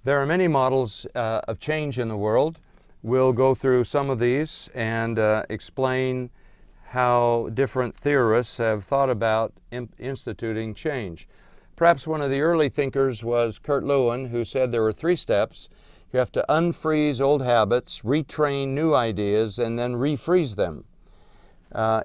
There are many models of change in the world. We'll go through some of these and explain how different theorists have thought about instituting change. Perhaps one of the early thinkers was Kurt Lewin, who said there were 3 steps. You have to unfreeze old habits, retrain new ideas, and then refreeze them.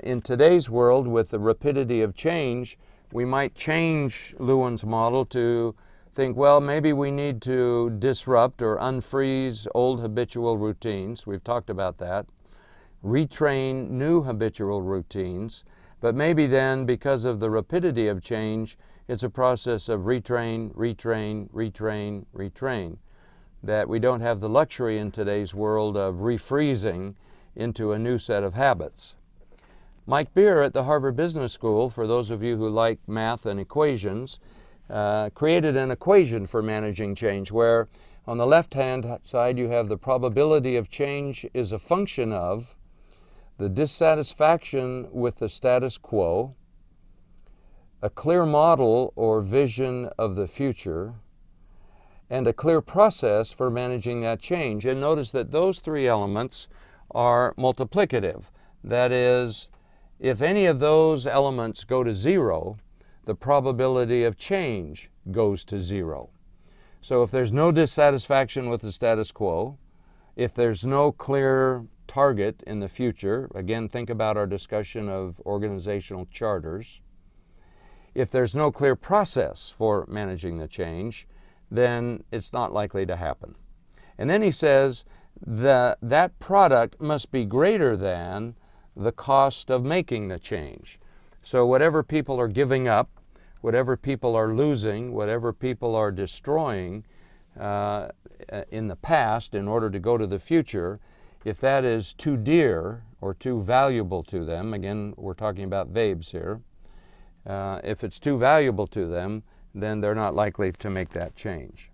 In today's world, with the rapidity of change, we might change Lewin's model to think, well, maybe we need to disrupt or unfreeze old habitual routines. We've talked about that. Retrain new habitual routines. But maybe then, because of the rapidity of change, it's a process of retrain, retrain, retrain, retrain. That we don't have the luxury in today's world of refreezing into a new set of habits. Mike Beer at the Harvard Business School, for those of you who like math and equations, created an equation for managing change where on the left-hand side you have the probability of change is a function of the dissatisfaction with the status quo, a clear model or vision of the future, and a clear process for managing that change. And notice that those 3 elements are multiplicative. That is, if any of those elements go to 0, the probability of change goes to 0. So if there's no dissatisfaction with the status quo, if there's no clear target in the future, again, think about our discussion of organizational charters. If there's no clear process for managing the change, then it's not likely to happen. And then he says that product must be greater than the cost of making the change. So whatever people are giving up, whatever people are losing, whatever people are destroying in the past in order to go to the future, if that is too dear or too valuable to them, again, we're talking about Vebs here, if it's too valuable to them, then they're not likely to make that change.